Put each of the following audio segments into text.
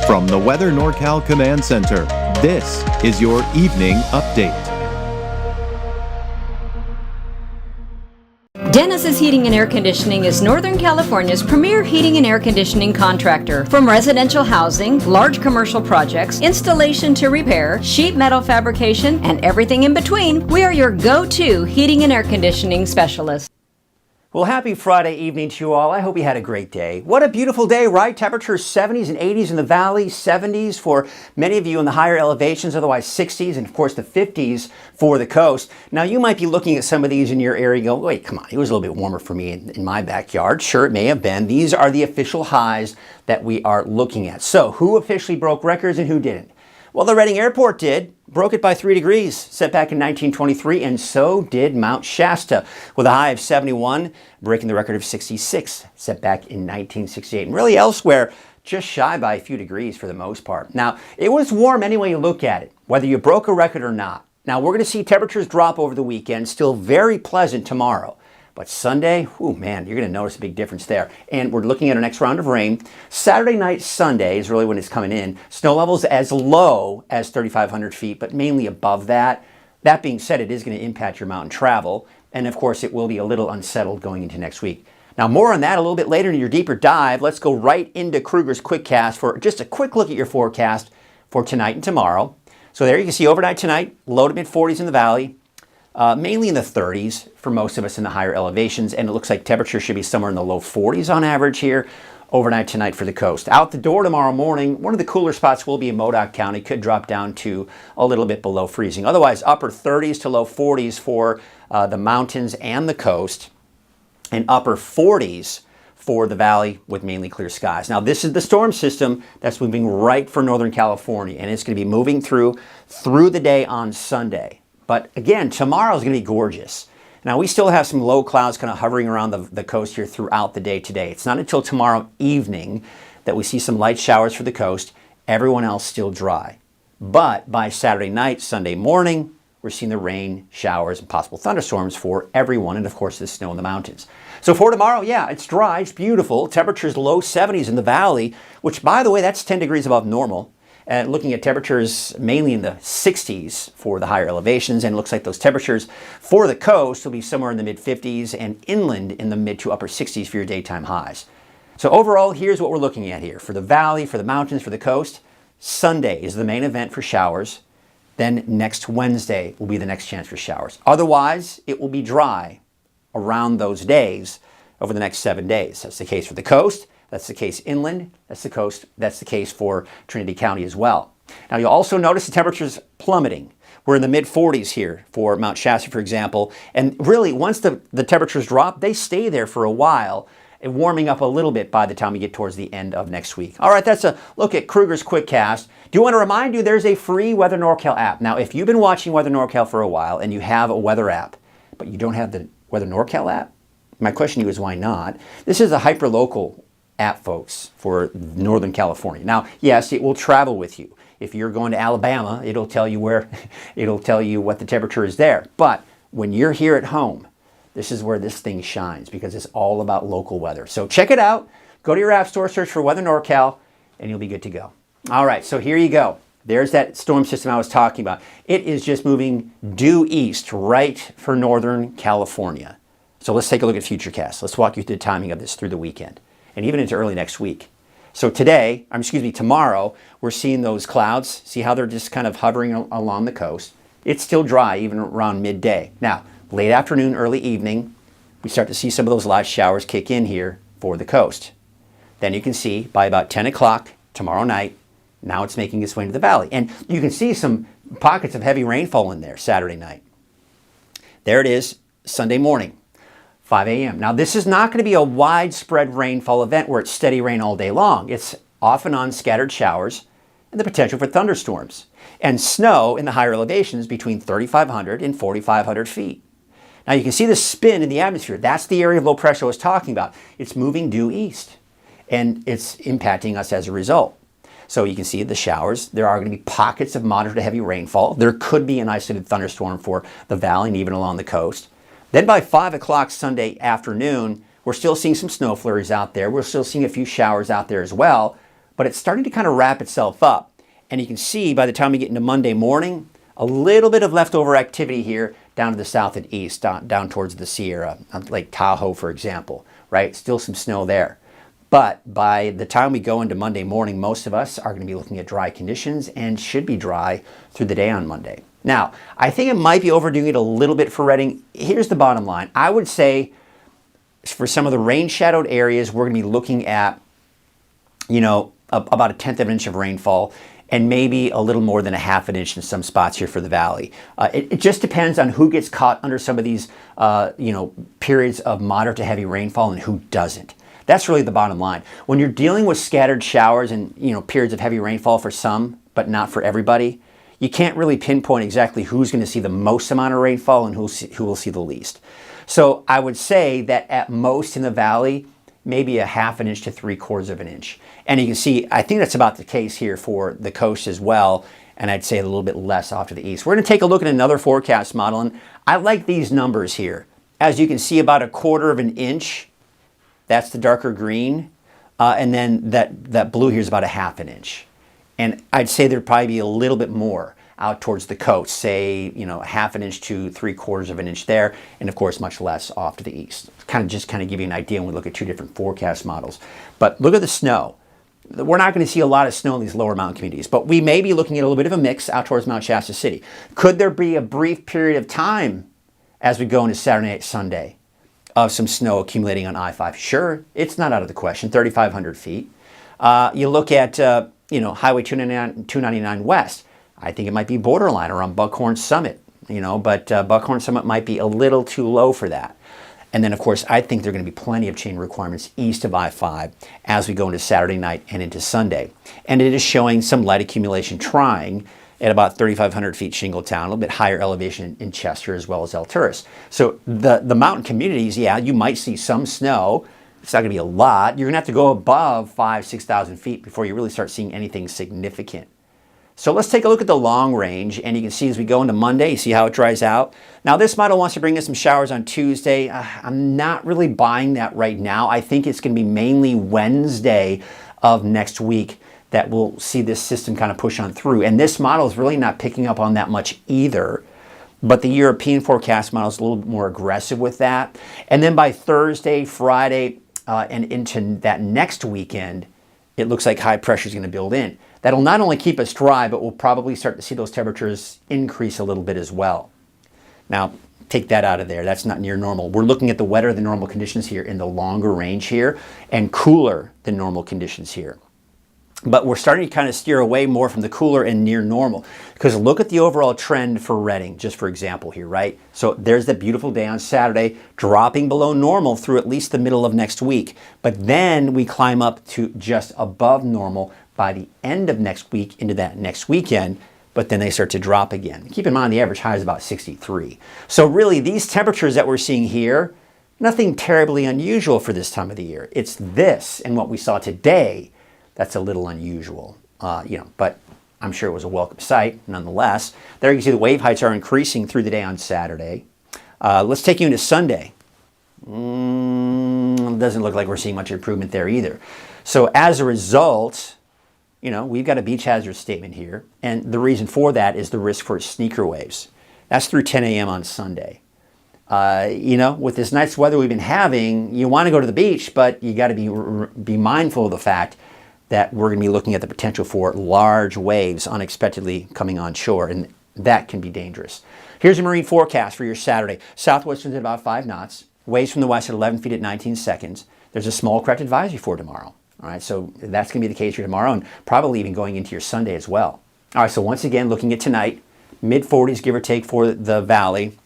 From the Weather NorCal Command Center, this is your Evening Update. Dennis's Heating and Air Conditioning is Northern California's premier heating and air conditioning contractor. From residential housing, large commercial projects, installation to repair, sheet metal fabrication, and everything in between, we are your go-to heating and air conditioning specialist. Well, happy Friday evening to you all. I hope you had a great day. What a beautiful day, right? Temperatures 70s and 80s in the valley, 70s for many of you in the higher elevations, otherwise 60s, and of course the 50s for the coast. Now, you might be looking at some of these in your area and go, wait, come on, it was a little bit warmer for me in my backyard. Sure, it may have been. These are the official highs that we are looking at. So, who officially broke records and who didn't? Well, the Redding Airport did. Broke it by 3 degrees, set back in 1923, and so did Mount Shasta, with a high of 71, breaking the record of 66, set back in 1968. And really elsewhere, just shy by a few degrees for the most part. Now, it was warm any way you look at it, whether you broke a record or not. Now, we're going to see temperatures drop over the weekend, still very pleasant tomorrow. But Sunday, oh man, you're going to notice a big difference there. And we're looking at our next round of rain. Saturday night, Sunday is really when it's coming in. Snow levels as low as 3,500 feet, but mainly above that. That being said, it is going to impact your mountain travel. And of course, it will be a little unsettled going into next week. Now, more on that a little bit later in your deeper dive. Let's go right into Krueger's Quickcast for just a quick look at your forecast for tonight and tomorrow. So there you can see overnight tonight, low to mid 40s in the valley. Mainly in the 30s for most of us in the higher elevations, and it looks like temperature should be somewhere in the low 40s on average here overnight tonight for the coast. Out the door tomorrow morning, one of the cooler spots will be in Modoc County, could drop down to a little bit below freezing. Otherwise, upper 30s to low 40s for the mountains and the coast, and upper 40s for the valley with mainly clear skies. Now, this is the storm system that's moving right for Northern California, and it's going to be moving through the day on Sunday. But again, tomorrow is going to be gorgeous. Now, we still have some low clouds kind of hovering around the coast here throughout the day today. It's not until tomorrow evening that we see some light showers for the coast. Everyone else still dry. But by Saturday night, Sunday morning, we're seeing the rain, showers, and possible thunderstorms for everyone, and of course the snow in the mountains. So for tomorrow, yeah, it's dry, it's beautiful. Temperatures low 70s in the valley, which, by the way, that's 10 degrees above normal. And looking at temperatures mainly in the 60s for the higher elevations, and it looks like those temperatures for the coast will be somewhere in the mid 50s and inland in the mid to upper 60s for your daytime highs. So overall, here's what we're looking at here. For the valley, for the mountains, for the coast, Sunday is the main event for showers. Then next Wednesday will be the next chance for showers. Otherwise, it will be dry around those days over the next 7 days. That's the case for the coast. That's the case inland, that's the coast, that's the case for Trinity County as well. Now, you'll also notice the temperatures plummeting. We're in the mid 40s here for Mount Shasta, for example. And really, once the temperatures drop, they stay there for a while, and warming up a little bit by the time we get towards the end of next week. All right, that's a look at Krueger's Quickcast. Do want to remind you there's a free Weather NorCal app. Now, if you've been watching Weather NorCal for a while and you have a weather app, but you don't have the Weather NorCal app, my question to you is why not? This is a hyper-local app, folks, for Northern California. Now, yes, it will travel with you. If you're going to Alabama, it'll tell you what the temperature is there. But when you're here at home, this is where this thing shines because it's all about local weather. So check it out. Go to your app store, search for Weather NorCal, and you'll be good to go. All right, so here you go. There's that storm system I was talking about. It is just moving due east right for Northern California. So let's take a look at Futurecast. Let's walk you through the timing of this through the weekend and even into early next week. So tomorrow, we're seeing those clouds. See how they're just kind of hovering along the coast. It's still dry even around midday. Now, late afternoon, early evening, we start to see some of those light showers kick in here for the coast. Then you can see by about 10 o'clock tomorrow night, now it's making its way into the valley. And you can see some pockets of heavy rainfall in there Saturday night. There it is, Sunday morning. 5 a.m. Now, this is not going to be a widespread rainfall event where it's steady rain all day long. It's off and on scattered showers and the potential for thunderstorms and snow in the higher elevations between 3,500 and 4,500 feet. Now, you can see the spin in the atmosphere. That's the area of low pressure I was talking about. It's moving due east, and it's impacting us as a result. So you can see the showers. There are going to be pockets of moderate to heavy rainfall. There could be an isolated thunderstorm for the valley and even along the coast. Then by 5 o'clock Sunday afternoon, we're still seeing some snow flurries out there. We're still seeing a few showers out there as well. but it's starting to kind of wrap itself up. And you can see by the time we get into Monday morning, a little bit of leftover activity here down to the south and east, down towards the Sierra, Lake Tahoe, for example, right? Still some snow there. But by the time we go into Monday morning, most of us are going to be looking at dry conditions and should be dry through the day on Monday. Now, I think it might be overdoing it a little bit for Redding. Here's the bottom line. I would say for some of the rain-shadowed areas, we're going to be looking at, about 1/10 of an inch of rainfall and maybe a little more than 1/2 an inch in some spots here for the valley. It just depends on who gets caught under some of these, periods of moderate to heavy rainfall and who doesn't. That's really the bottom line. When you're dealing with scattered showers and periods of heavy rainfall for some, but not for everybody, you can't really pinpoint exactly who's going to see the most amount of rainfall and who will see the least. So I would say that at most in the valley, maybe 1/2 an inch to 3/4 of an inch. And you can see, I think that's about the case here for the coast as well. And I'd say a little bit less off to the east. We're going to take a look at another forecast model. And I like these numbers here. As you can see, about 1/4 of an inch. That's the darker green. And then that blue here is about 1/2 an inch. And I'd say there'd probably be a little bit more out towards the coast, say, 1/2 an inch to 3/4 of an inch there, and of course much less off to the east. Just kind of give you an idea when we look at two different forecast models. But look at the snow. We're not going to see a lot of snow in these lower mountain communities, but we may be looking at a little bit of a mix out towards Mount Shasta City. Could there be a brief period of time as we go into Saturday night, Sunday, of some snow accumulating on I-5? Sure, it's not out of the question, 3,500 feet. You look at, Highway 299 West. I think it might be borderline around Buckhorn Summit, but Buckhorn Summit might be a little too low for that. And then, of course, I think there are going to be plenty of chain requirements east of I-5 as we go into Saturday night and into Sunday. And it is showing some light accumulation trying at about 3,500 feet Shingletown, a little bit higher elevation in Chester as well as Alturas. So the mountain communities, yeah, you might see some snow. It's not going to be a lot. You're going to have to go above 5,000, 6,000 feet before you really start seeing anything significant. So let's take a look at the long range, and you can see as we go into Monday, you see how it dries out. Now this model wants to bring us some showers on Tuesday. I'm not really buying that right now. I think it's going to be mainly Wednesday of next week that we'll see this system kind of push on through. And this model is really not picking up on that much either. But the European forecast model is a little bit more aggressive with that. And then by Thursday, Friday, and into that next weekend, it looks like high pressure is going to build in. That'll not only keep us dry, but we'll probably start to see those temperatures increase a little bit as well. Now, take that out of there. That's not near normal. We're looking at the wetter than normal conditions here in the longer range here and cooler than normal conditions here. But we're starting to kind of steer away more from the cooler and near normal, because look at the overall trend for Redding, just for example here, right? So there's that beautiful day on Saturday, dropping below normal through at least the middle of next week. But then we climb up to just above normal by the end of next week into that next weekend, but then they start to drop again. Keep in mind the average high is about 63. So really these temperatures that we're seeing here, nothing terribly unusual for this time of the year. It's this and what we saw today that's a little unusual, but I'm sure it was a welcome sight nonetheless. There you can see the wave heights are increasing through the day on Saturday. Let's take you into Sunday. Doesn't look like we're seeing much improvement there either. So as a result, we've got a beach hazard statement here. And the reason for that is the risk for sneaker waves. That's through 10 a.m. on Sunday. With this nice weather we've been having, you want to go to the beach, but you got to be mindful of the fact that we're going to be looking at the potential for large waves unexpectedly coming on shore, and that can be dangerous. Here's a marine forecast for your Saturday. Southwest winds at about 5 knots, waves from the west at 11 feet at 19 seconds. There's a small craft advisory for tomorrow. All right, so that's going to be the case for tomorrow and probably even going into your Sunday as well. All right, so once again, looking at tonight, mid-40s, give or take, for the valley.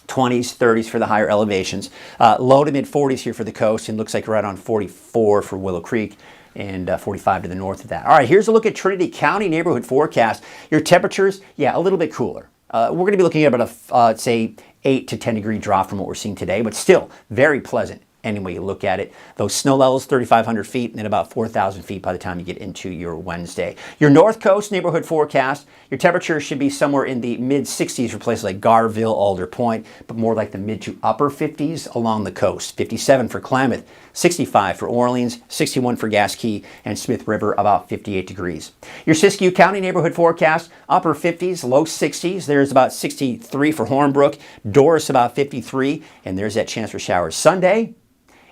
20s, 30s for the higher elevations. Low to mid-40s here for the coast, and looks like right on 44 for Willow Creek. And 45 to the north of that. All right, here's a look at Trinity County neighborhood forecast. Your temperatures, a little bit cooler. We're going to be looking at about a, say, 8 to 10 degree drop from what we're seeing today, but still very pleasant. any way you look at it. Those snow levels, 3,500 feet, and then about 4,000 feet by the time you get into your Wednesday. Your North Coast neighborhood forecast, your temperature should be somewhere in the mid-60s for places like Garville, Alder Point, but more like the mid to upper 50s along the coast. 57 for Klamath, 65 for Orleans, 61 for Gasquet, and Smith River, about 58 degrees. Your Siskiyou County neighborhood forecast, upper 50s, low 60s. There's about 63 for Hornbrook, Doris about 53, and there's that chance for showers Sunday.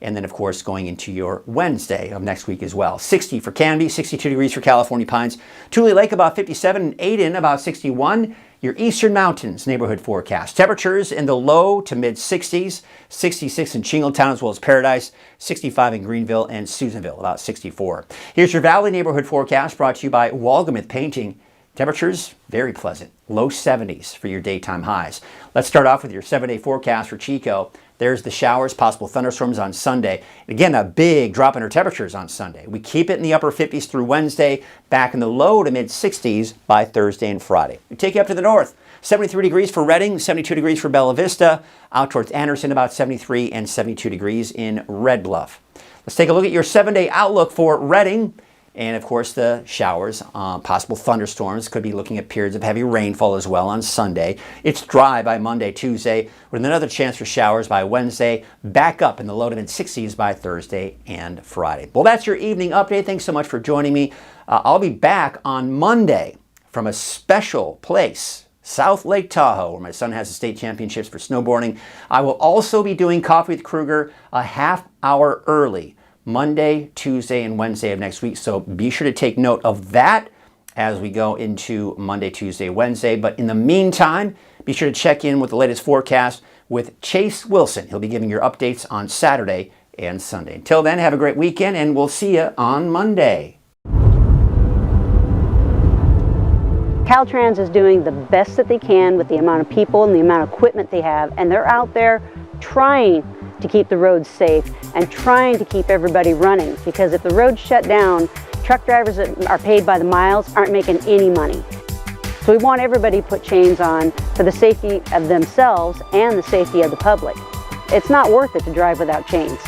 And then, of course, going into your Wednesday of next week as well. 60 for Canby, 62 degrees for California Pines. Tule Lake about 57, and Aden about 61. Your Eastern Mountains neighborhood forecast. Temperatures in the low to mid 60s, 66 in Chingletown as well as Paradise, 65 in Greenville and Susanville, about 64. Here's your Valley neighborhood forecast brought to you by Walgamuth Painting. Temperatures, very pleasant, low 70s for your daytime highs. Let's start off with your 7-day forecast for Chico. There's the showers, possible thunderstorms on Sunday. Again, a big drop in our temperatures on Sunday. We keep it in the upper 50s through Wednesday, back in the low to mid 60s by Thursday and Friday. We take you up to the north. 73 degrees for Redding, 72 degrees for Bella Vista. Out towards Anderson, about 73 and 72 degrees in Red Bluff. Let's take a look at your 7-day outlook for Redding. And of course, the showers, possible thunderstorms, could be looking at periods of heavy rainfall as well on Sunday. It's dry by Monday, Tuesday, with another chance for showers by Wednesday, back up in the low to mid 60s by Thursday and Friday. Well, that's your evening update. Thanks so much for joining me. I'll be back on Monday from a special place, South Lake Tahoe, where my son has the state championships for snowboarding. I will also be doing Coffee with Krueger a half hour early, Monday, Tuesday, and Wednesday of next week. So be sure to take note of that as we go into Monday, Tuesday, Wednesday. But in the meantime, be sure to check in with the latest forecast with Chase Wilson. He'll be giving your updates on Saturday and Sunday. Until then, have a great weekend, and we'll see you on Monday. Caltrans is doing the best that they can with the amount of people and the amount of equipment they have, and they're out there trying to keep the roads safe and trying to keep everybody running, because if the roads shut down, truck drivers that are paid by the miles aren't making any money. So we want everybody to put chains on for the safety of themselves and the safety of the public. It's not worth it to drive without chains.